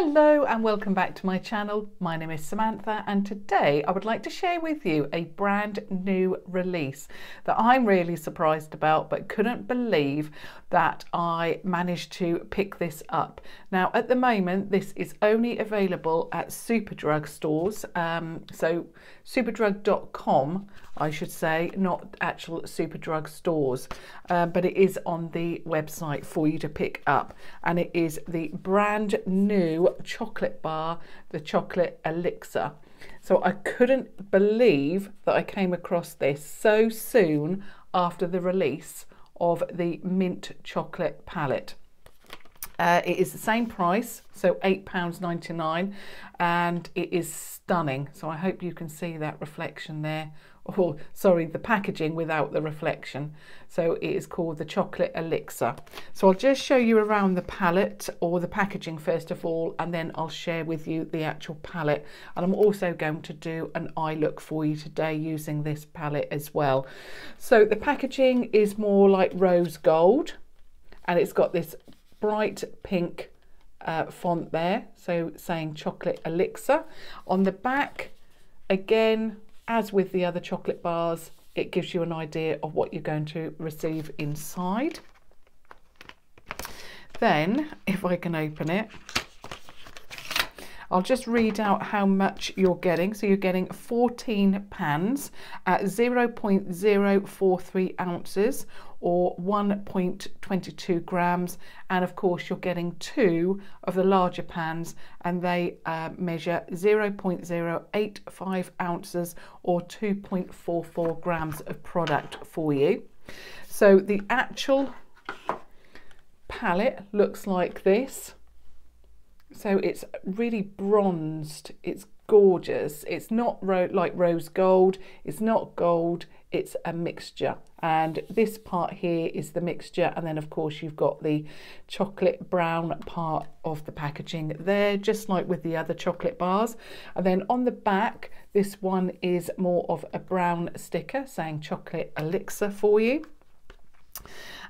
Hello and welcome back to my channel. My name is Samantha and today I would like to share with you a brand new release that I'm really surprised about, but couldn't believe that I managed to pick this up. Now at the moment this is only available at Superdrug stores, so superdrug.com I should say, not actual Superdrug stores, but it is on the website for you to pick up, and it is the brand new chocolate bar, the chocolate Elixir. So I couldn't believe that I came across this so soon after the release of the mint chocolate palette. It is the same price, so £8.99, and it is stunning. So I hope you can see that reflection there. Oh, sorry, the packaging without the reflection. So it is called the Chocolate Elixir. So I'll just show you around the palette, or the packaging first of all, and then I'll share with you the actual palette. And I'm also going to do an eye look for you today using this palette as well. So the packaging is more like rose gold, and it's got this bright pink font there, so saying Chocolate Elixir. On the back, again, as with the other chocolate bars, it gives you an idea of what you're going to receive inside. Then, if I can open it, I'll just read out how much you're getting. So you're getting 14 pans at 0.043 ounces or 1.22 grams. And of course, you're getting 2 of the larger pans, and they measure 0.085 ounces or 2.44 grams of product for you. So the actual palette looks like this. So it's really bronzed, it's gorgeous. It's not like rose gold, it's not gold, it's a mixture. And this part here is the mixture, and then of course you've got the chocolate brown part of the packaging there, just like with the other chocolate bars. And then on the back, this one is more of a brown sticker saying Chocolate Elixir for you.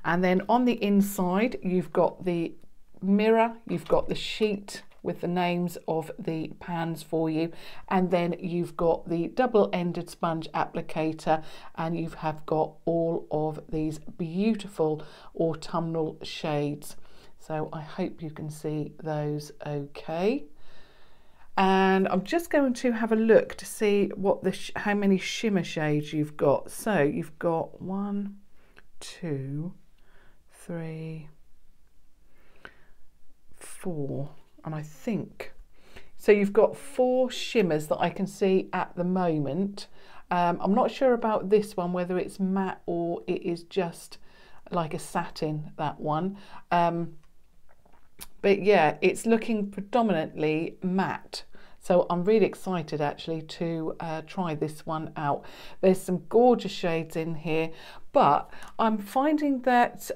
And then on the inside, you've got the mirror, you've got the sheet with the names of the pans for you, and then you've got the double-ended sponge applicator, and you have got all of these beautiful autumnal shades. So I hope you can see those okay. And I'm just going to have a look to see what how many shimmer shades you've got. So you've got 1, 2, 3, 4, and I think so you've got 4 shimmers that I can see at the moment. I'm not sure about this one, whether it's matte or it is just like a satin, that one, but yeah, it's looking predominantly matte. So I'm really excited actually to try this one out. There's some gorgeous shades in here, but I'm finding that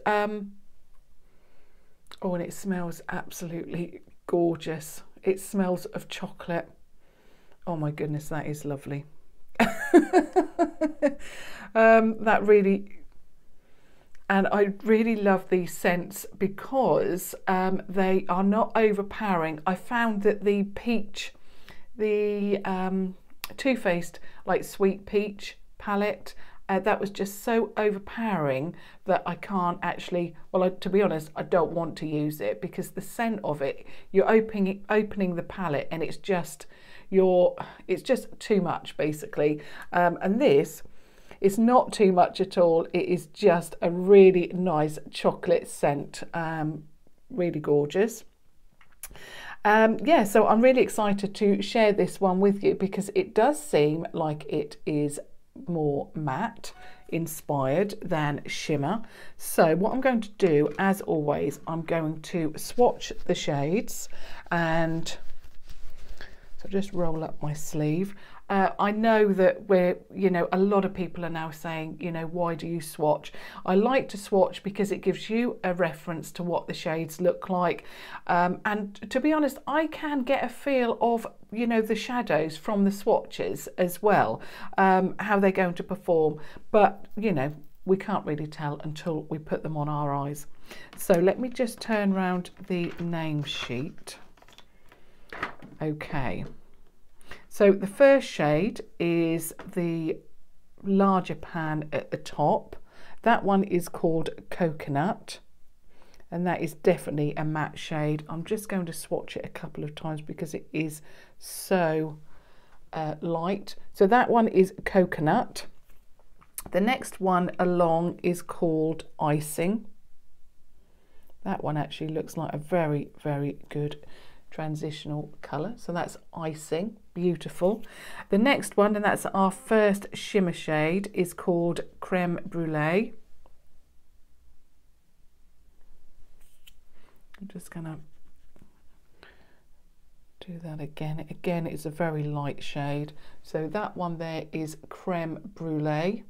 oh, and it smells absolutely gorgeous. It smells of chocolate. Oh my goodness, that is lovely. That really, and I really love these scents because they are not overpowering. I found that the peach, the Too Faced like sweet peach palette, that was just so overpowering that I can't actually, well, to be honest, I don't want to use it because the scent of it, you're opening the palette and it's just too much basically. And this is not too much at all. It is just a really nice chocolate scent, really gorgeous. Yeah, so I'm really excited to share this one with you because it does seem like it is more matte inspired than shimmer. So what I'm going to do, as always, I'm going to swatch the shades, and so just roll up my sleeve. I know that a lot of people are now saying, why do you swatch? I like to swatch because it gives you a reference to what the shades look like. And to be honest, I can get a feel of, the shadows from the swatches as well, how they're going to perform. But, we can't really tell until we put them on our eyes. So let me just turn around the name sheet. Okay, so the first shade is the larger pan at the top. That one is called Coconut, and that is definitely a matte shade. I'm just going to swatch it a couple of times because it is so light. So that one is Coconut. The next one along is called Icing. That one actually looks like a very, very good transitional colour. So that's Icing, beautiful. The next one, and that's our first shimmer shade, is called Creme Brulee. I'm just going to do that again. Again, it's a very light shade. So that one there is Creme Brulee.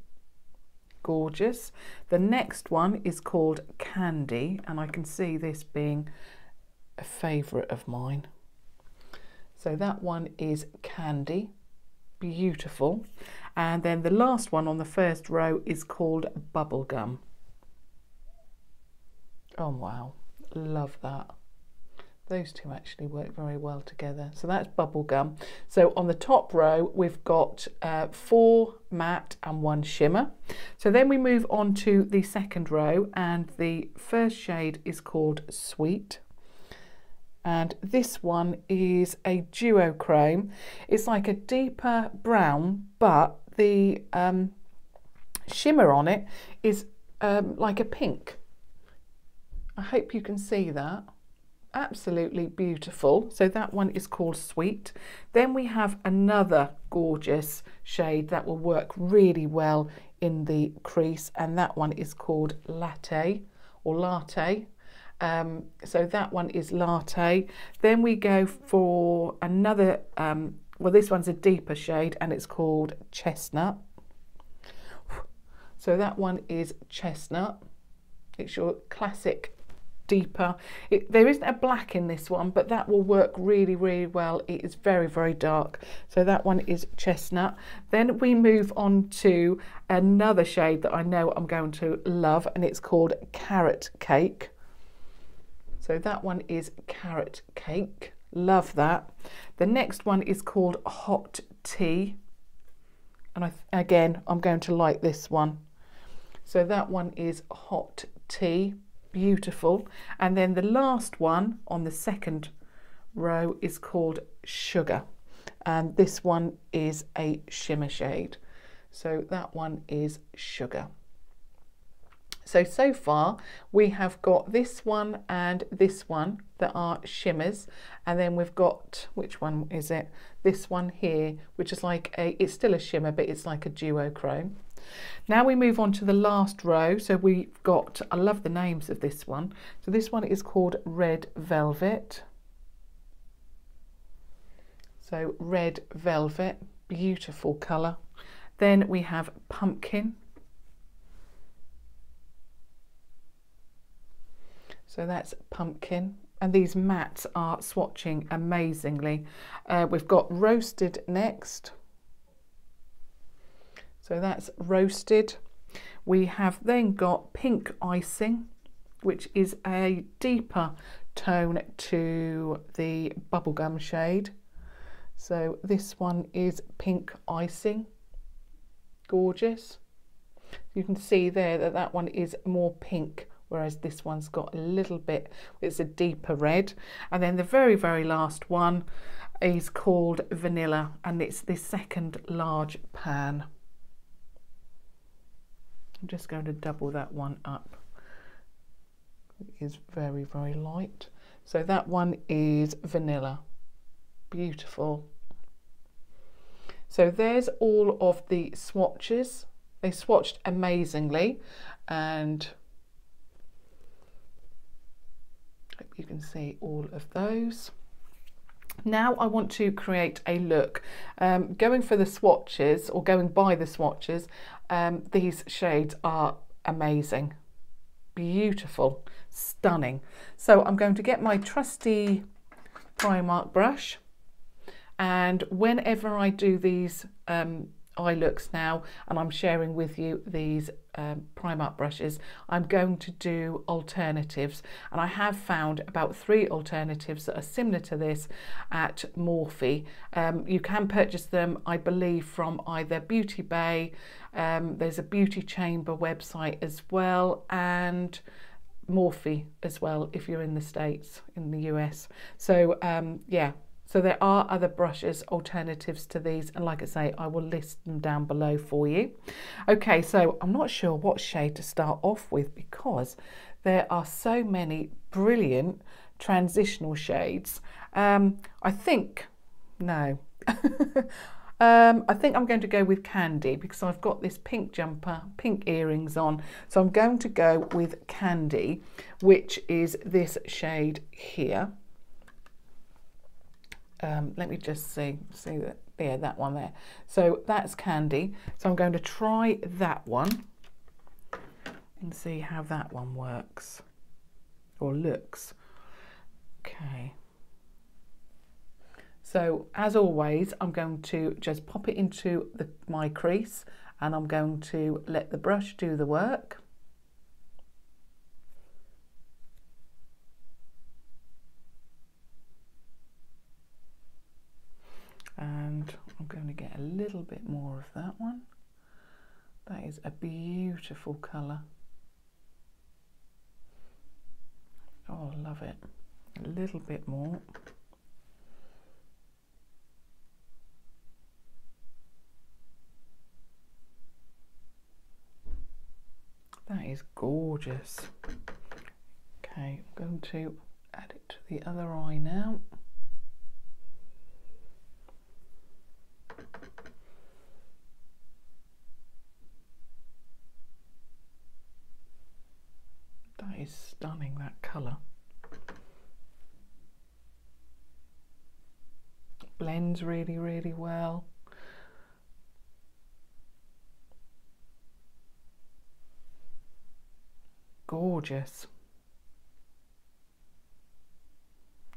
Gorgeous. The next one is called Candy, and I can see this being a favourite of mine. So that one is Candy, beautiful. And then the last one on the first row is called Bubblegum. Oh wow, love that. Those two actually work very well together. So that's Bubblegum. So on the top row, we've got 4 matte and 1 shimmer. So then we move on to the second row, and the first shade is called Sweet. And this one is a duochrome. It's like a deeper brown, but the shimmer on it is like a pink. I hope you can see that. Absolutely beautiful. So that one is called Sweet. Then we have another gorgeous shade that will work really well in the crease, and that one is called Latte or Latte. So that one is Latte. Then we go for another, well, this one's a deeper shade, and it's called Chestnut. So that one is Chestnut. It's your classic deeper. There isn't a black in this one, but that will work really, really well. It is very, very dark. So that one is Chestnut. Then we move on to another shade that I know I'm going to love, and it's called Carrot Cake. So that one is Carrot Cake. Love that. The next one is called Hot Tea. And again, I'm going to like this one. So that one is Hot Tea. Beautiful. And then the last one on the second row is called Sugar, and this one is a shimmer shade. So that one is Sugar. So far we have got this one and this one that are shimmers, and then we've got, which one is it? This one here, which is like it's still a shimmer, but it's like a duochrome. Now we move on to the last row. So we've got, I love the names of this one. So this one is called Red Velvet. So Red Velvet, beautiful colour. Then we have Pumpkin. So that's Pumpkin. And these mattes are swatching amazingly. We've got Roasted next. So that's Roasted. We have then got Pink Icing, which is a deeper tone to the Bubblegum shade. So this one is Pink Icing. Gorgeous. You can see there that that one is more pink, whereas this one's got a little bit, it's a deeper red. And then the very, very last one is called Vanilla, and it's the second large pan. I'm just going to double that one up. It is very, very light. So that one is Vanilla. Beautiful. So there's all of the swatches. They swatched amazingly, and I hope you can see all of those. Now I want to create a look. Going for the swatches, or going by the swatches, these shades are amazing, beautiful, stunning. So I'm going to get my trusty Primark brush, and whenever I do these eye looks now, and I'm sharing with you these Primark brushes, I'm going to do alternatives, and I have found about 3 alternatives that are similar to this at Morphe. You can purchase them, I believe, from either Beauty Bay, there's a Beauty Chamber website as well, and Morphe as well if you're in the States, in the US. So yeah, so there are other brushes, alternatives to these, and like I say, I will list them down below for you. Okay, so I'm not sure what shade to start off with because there are so many brilliant transitional shades. I think I'm going to go with Candy because I've got this pink jumper, pink earrings on. So I'm going to go with Candy, which is this shade here. Let me just see that, yeah, that one there. So that's Candy. So I'm going to try that one and see how that one works or looks. Okay. So as always, I'm going to just pop it into my crease, and I'm going to let the brush do the work. And I'm going to get a little bit more of that one. That is a beautiful colour. Oh, I love it. A little bit more. That is gorgeous. Okay, I'm going to add it to the other eye now. That is stunning, that colour. Blends really, really well. Gorgeous.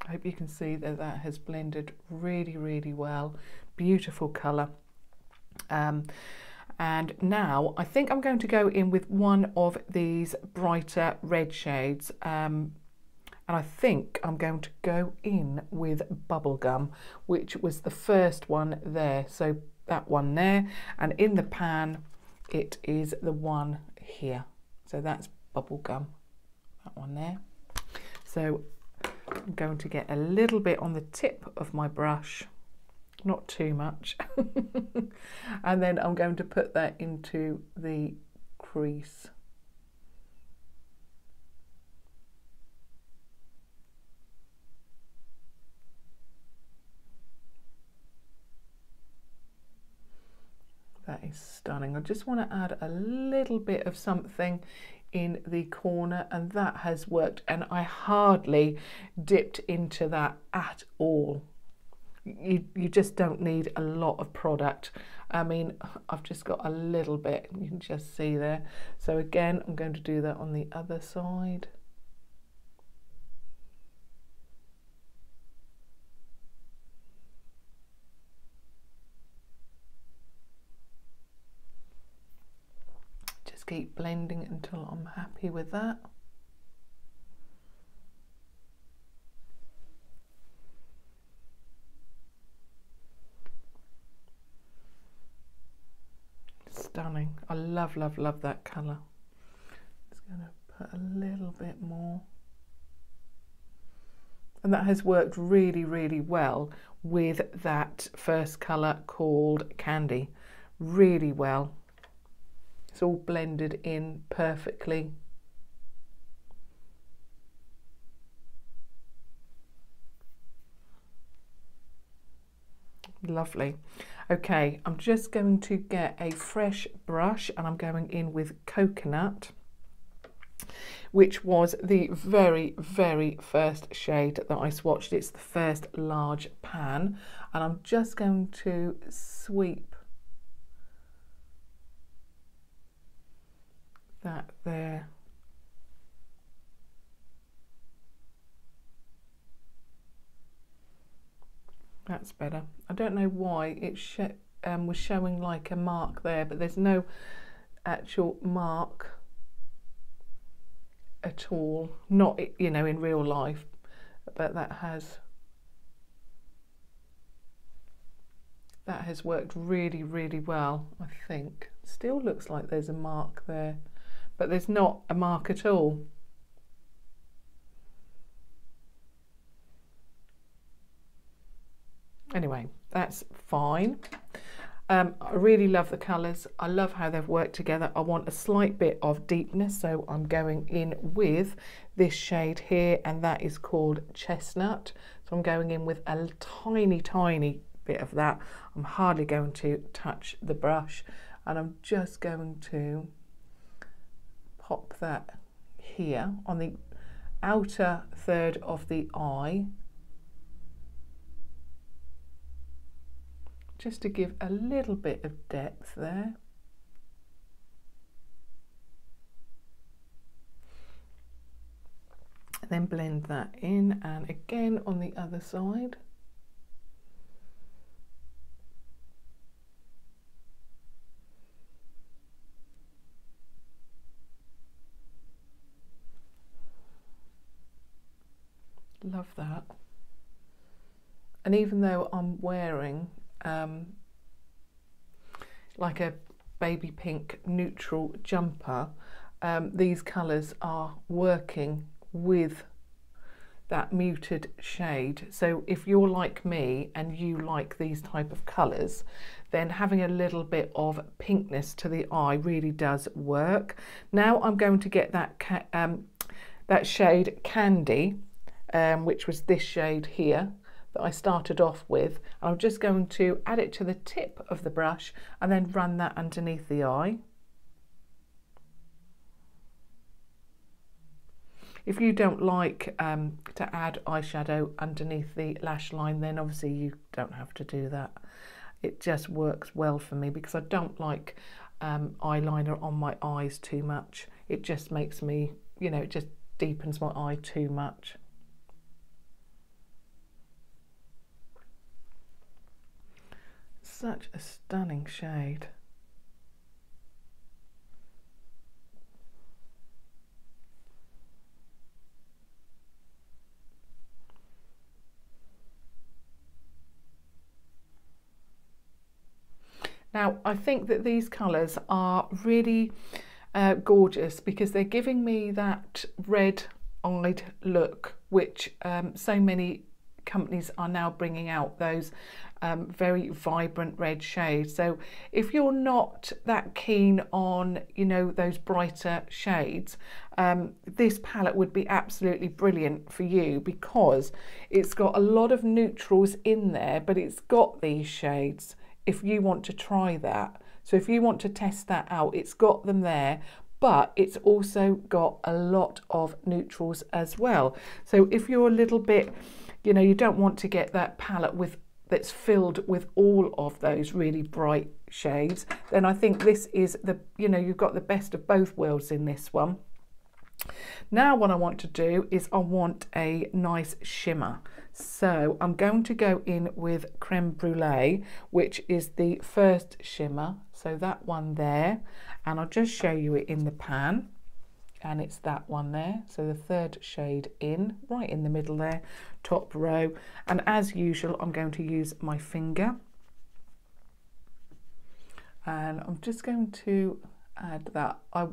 I hope you can see that that has blended really, really well. Beautiful colour. And now I think I'm going to go in with one of these brighter red shades. And I think I'm going to go in with Bubblegum, which was the first one there. So that one there, and in the pan it is the one here. So that's Bubblegum, that one there. So I'm going to get a little bit on the tip of my brush, not too much, and then I'm going to put that into the crease. That is stunning. I just want to add a little bit of something in the corner, and that has worked, and I hardly dipped into that at all. You just don't need a lot of product. I mean, I've just got a little bit, you can just see there. So again, I'm going to do that on the other side. Just keep blending it until I'm happy with that. Stunning. I love, love, love that colour. Just going to put a little bit more. And that has worked really, really well with that first colour called Candy. Really well. It's all blended in perfectly. Lovely. Okay, I'm just going to get a fresh brush, and I'm going in with Coconut, which was the very, very first shade that I swatched. It's the first large pan, and I'm just going to sweep that there. That's better. I don't know why it was showing like a mark there, but there's no actual mark at all, not, you know, in real life, but that has worked really, really well, I think. Still looks like there's a mark there, but there's not a mark at all. Anyway, that's fine. I really love the colours. I love how they've worked together. I want a slight bit of deepness, so I'm going in with this shade here, and that is called Chestnut. So I'm going in with a tiny, tiny bit of that. I'm hardly going to touch the brush, and I'm just going to pop that here on the outer third of the eye, just to give a little bit of depth there. And then blend that in, and again on the other side. Love that. And even though I'm wearing like a baby pink neutral jumper, these colours are working with that muted shade. So if you're like me and you like these type of colours, then having a little bit of pinkness to the eye really does work. Now I'm going to get that shade Candy, which was this shade here that I started off with. I'm just going to add it to the tip of the brush and then run that underneath the eye. If you don't like to add eyeshadow underneath the lash line, then obviously you don't have to do that. It just works well for me because I don't like eyeliner on my eyes too much. It just makes me, you know, it just deepens my eye too much. Such a stunning shade. Now, I think that these colours are really gorgeous because they're giving me that red-eyed look, which so many companies are now bringing out, those very vibrant red shades. So if you're not that keen on, you know, those brighter shades, this palette would be absolutely brilliant for you because it's got a lot of neutrals in there, but it's got these shades if you want to try that. So if you want to test that out, it's got them there, but it's also got a lot of neutrals as well. So if you're a little bit, you know, you don't want to get that palette that's filled with all of those really bright shades, then I think this is the, you know, you've got the best of both worlds in this one. Now what I want to do is I want a nice shimmer. So I'm going to go in with Creme Brulee, which is the first shimmer. So that one there, and I'll just show you it in the pan. And it's that one there, so the third shade in, right in the middle there, top row. And as usual, I'm going to use my finger. And I'm just going to add that. I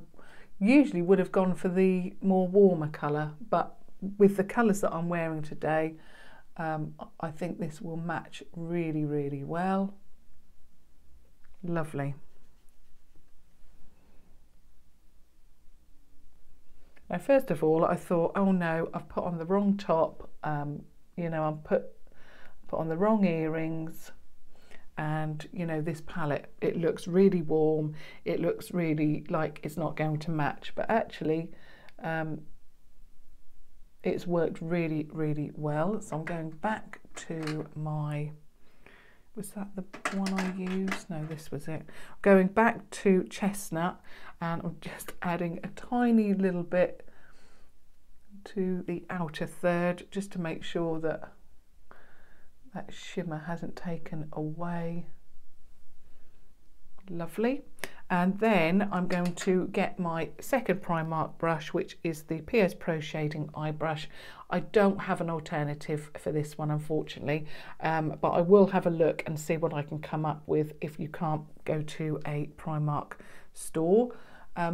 usually would have gone for the more warmer colour, but with the colours that I'm wearing today, I think this will match really, really well. Lovely. Now, first of all, I thought, oh no, I've put on the wrong top, you know, I've put on the wrong earrings, and, you know, this palette, it looks really warm, it looks really like it's not going to match, but actually it's worked really, really well. So I'm going back to my, was that the one I used? No, this was it. Going back to Chestnut, and I'm just adding a tiny little bit to the outer third, just to make sure that that shimmer hasn't taken away. Lovely. And then I'm going to get my second Primark brush, which is the PS Pro Shading Eye Brush. I don't have an alternative for this one, unfortunately, but I will have a look and see what I can come up with if you can't go to a Primark store.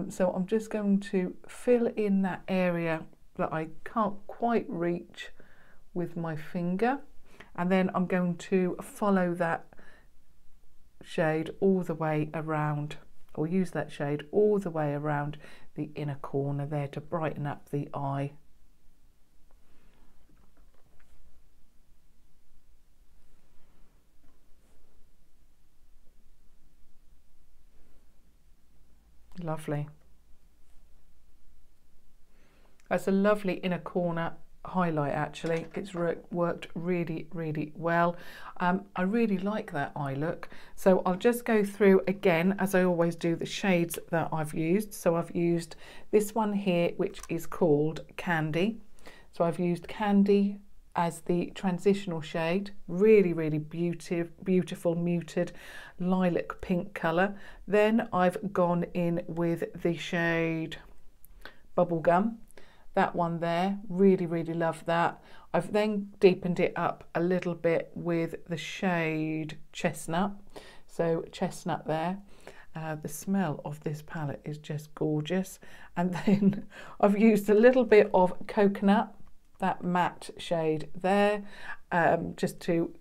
So I'm just going to fill in that area that I can't quite reach with my finger, and then I'm going to follow that shade all the way around, or use that shade all the way around the inner corner there to brighten up the eye. Lovely. That's a lovely inner corner highlight, actually. It's worked really well. I really like that eye look. So I'll just go through again, as I always do, the shades that I've used. So I've used this one here, which is called Candy. So I've used Candy as the transitional shade, really beautiful muted lilac pink colour. Then I've gone in with the shade Bubblegum, that one there, really love that. I've then deepened it up a little bit with the shade Chestnut, so Chestnut there. The smell of this palette is just gorgeous. And then I've used a little bit of Coconut, that matte shade there, just to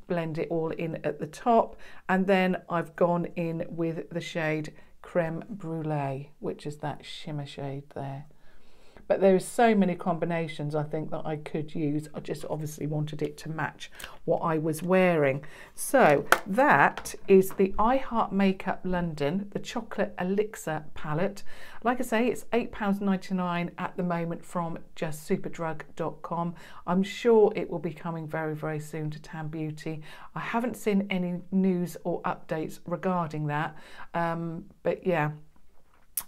blend it all in at the top. And then I've gone in with the shade Creme Brulee, which is that shimmer shade there. But there is so many combinations I think that I could use. I just obviously wanted it to match what I was wearing. So that is the I Heart Makeup London, the Chocolate Elixir palette. Like I say, it's £8.99 at the moment from justsuperdrug.com. I'm sure it will be coming very soon to Tan Beauty. I haven't seen any news or updates regarding that, but yeah.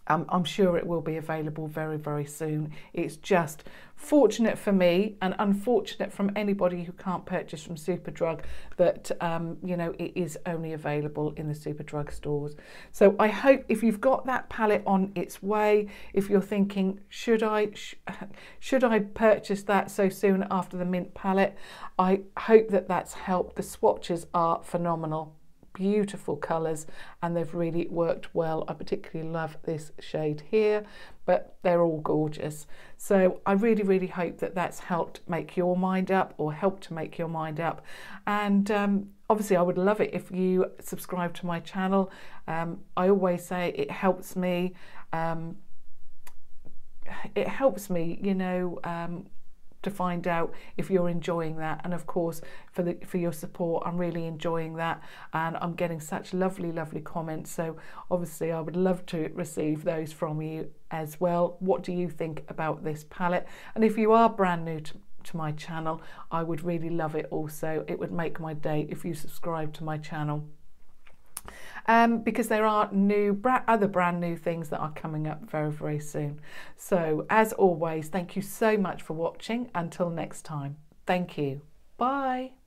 I'm sure it will be available very soon. It's just fortunate for me and unfortunate from anybody who can't purchase from Superdrug that you know, it is only available in the Superdrug stores. So I hope if you've got that palette on its way, if you're thinking should I purchase that so soon after the mint palette, I hope that that's helped. The swatches are phenomenal. Beautiful colours, and they've really worked well. I particularly love this shade here, but they're all gorgeous. So I really hope that that's helped make your mind up, or helped to make your mind up. And obviously I would love it if you subscribe to my channel. I always say it helps me, you know, to find out if you're enjoying that. And of course for your support, I'm really enjoying that, and I'm getting such lovely comments. So obviously I would love to receive those from you as well. What do you think about this palette? And if you are brand new to my channel, I would really love it also. It would make my day if you subscribe to my channel. Because there are other brand new things that are coming up very soon. So as always, thank you so much for watching. Until next time, thank you. Bye.